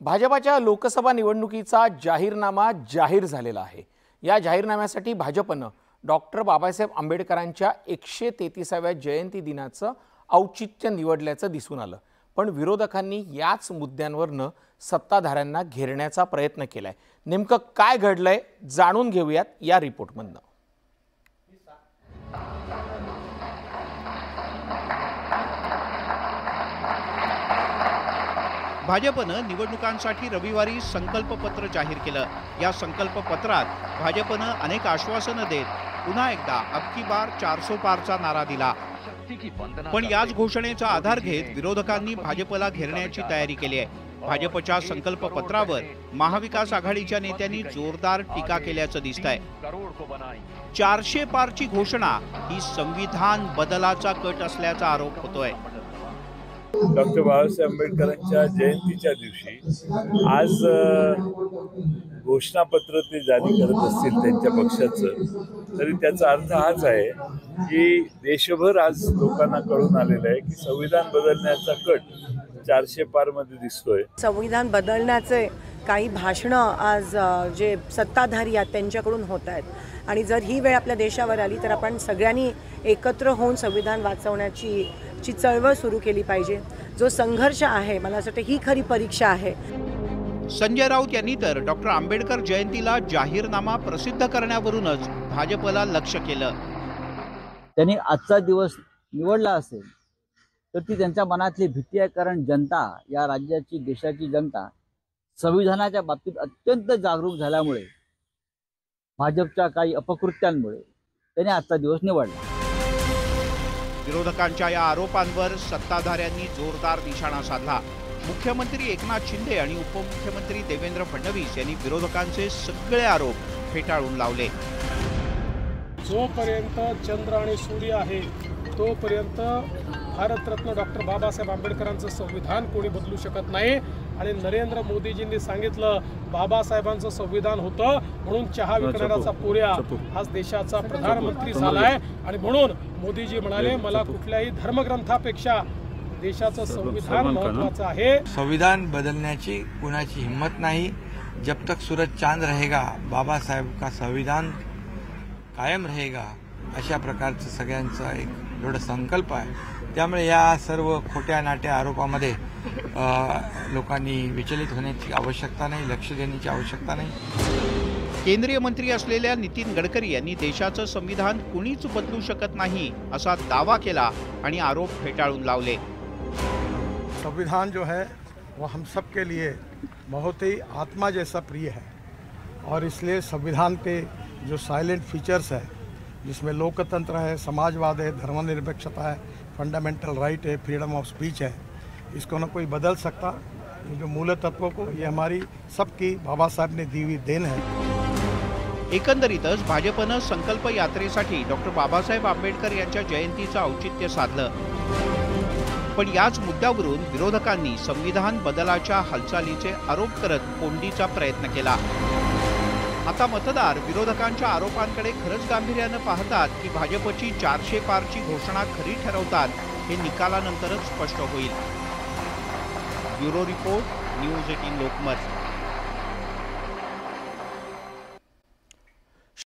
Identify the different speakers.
Speaker 1: भाजपाच्या लोकसभा निवडणुकीचा जाहीरनामा जाहीर झालेला आहे। या जाहीरनाम्यासाठी भाजपनं डॉक्टर बाबासाहेब आंबेडकरांच्या 133व्या जयंती दिनाचं औचित्य निवडल्याचं दिसून आलं। पण विरोधकांनी याच मुद्द्यांवरनं सत्ताधाऱ्यांना घेरण्याचा प्रयत्न केलाय। नेमकं काय घडलंय जाणून घेऊयात या रिपोर्टमधनं।
Speaker 2: भाजपनं निवडणुकांसाठी रविवारी संकल्पपत्र जाहीर केलं। या संकल्पपत्रात भाजपनं अनेक आश्वासनं देत पुन्हा एकदा अबकी बार 400 पारचा नारा दिला। पण याच घोषणेचा आधार घेत विरोधकांनी भाजपला घेरण्याची तयारी केली आहे। भाजपच्या संकल्पपत्रावर महाविकास आघाडीच्या नेत्यांनी जोरदार टीका केल्याचं दिसतंय। 400 पारची घोषणा ही संविधान बदलाचा कट असल्याचा आरोप होतोय।
Speaker 3: डॉक्टर बाबासाहेब आंबेडकरांच्या जयंतीच्या दिवशी आज घोषणापत्र ते जारी करत असतील त्यांच्या पक्षाचं, तरी त्याचा अर्थ हाच आहे की देशभर आज लोकांना कळून आलेलं आहे की संविधान बदलण्याचा कट 400 पार मध्ये दिसतोय।
Speaker 4: संविधान बदलण्याचे काही भाषणं आज जे सत्ताधारी आहेत त्यांच्याकडून होत आहेत आणि जर ही वेळ आपल्या देशावर आली तर आपण सगळ्यांनी एकत्र होऊन संविधान वाचवण्याची चळवळ सुरू केली पाहिजे। जो संघर्ष आहे, मला असं वाटतं ही खरी परीक्षा आहे।
Speaker 2: संजय राऊत यांनी तर डॉक्टर आंबेडकर जयंतीला जाहीरनामा प्रसिद्ध करण्यावरूनच भाजपला लक्ष केलं।
Speaker 5: त्यांनी आजचा दिवस निवडला असेल तर ती त्यांच्या मनातली भीती आहे, कारण जनता, या राज्याची, देशाची जनता संविधानाच्या बाबतीत अत्यंत जागरूक झाल्यामुळे, भाजपच्या काही अपकृत्यांमुळे त्यांनी आजचा दिवस निवडला।
Speaker 2: विरोधकांच्या या आरोपांवर सत्ताधाऱ्यांनी जोरदार निशाणा साधला। मुख्यमंत्री एकनाथ शिंदे आणि उपमुख्यमंत्री देवेंद्र फडणवीस यांनी विरोधकांचे सगळे आरोप फेटाळून लावले।
Speaker 6: जोपर्यंत चंद्र आणि सूर्य आहे तोपर्यंत भारतरत्न डॉक्टर बाबासाहेब आंबेडकरांचं संविधान कोणी बदलू शकत नाही। आणि नरेंद्र मोदीजींनी सांगितलं बाबासाहेबांचं संविधान होतं म्हणून चहा विकणाऱ्याचा पोऱ्या आज देशाचा प्रधानमंत्री झालाय। आणि म्हणून मोदीजी म्हणाले मला कुठल्याही धर्मग्रंथापेक्षा देशाचं संविधान महत्त्वाचं आहे।
Speaker 7: संविधान बदलण्याची कुणाची हिम्मत नाही। जब तक सूरज चांद रहेगा बाबासाहेब का संविधान कायम रहेगा, अशा प्रकारचं सगळ्यांचा एक दृढ संकल्प आहे। त्यामुळे या सर्व खोट्या नाट्या आरोपामध्ये लोकांनी विचलित होण्याची आवश्यकता नाही, लक्ष देण्याची आवश्यकता नाही।
Speaker 2: केंद्रीय मंत्री असलेल्या नितीन गडकरी यांनी देशाचं संविधान कुणीच बदलू शकत नाही असा दावा केला आणि आरोप फेटाळून लावले।
Speaker 8: संविधान जो है वो हम सब के लिए बहुत ही आत्मा जैसा प्रिय है और इसलिए संविधान पे जो साइलेंट फीचर्स है, जिसमें लोकतंत्र है, समाजवाद है, धर्मनिरपेक्षता है, फंडामेंटल राइट है, फ्रीडम ऑफ स्पीच है, इसको न कोई बदल सकता। जो मूल तत्वों को, ये हमारी सबकी बाबा साहेब ने दी हुई देन है।
Speaker 2: एकंदरीतच भाजपनं संकल्प यात्रेसाठी डॉक्टर बाबासाहेब आंबेडकर यांच्या जयंतीचं औचित्य साधलं। पण याच मुद्द्यावरून विरोधकांनी संविधान बदलाच्या हालचालीचे आरोप करत कोंडीचा प्रयत्न केला। आता मतदार विरोधकांच्या आरोपांकडे खरंच गांभीर्यानं पाहतात की भाजपची 400 पारची घोषणा खरी ठरवतात, हे निकालानंतरच स्पष्ट होईल। Bureau report, news 18 Lokmat.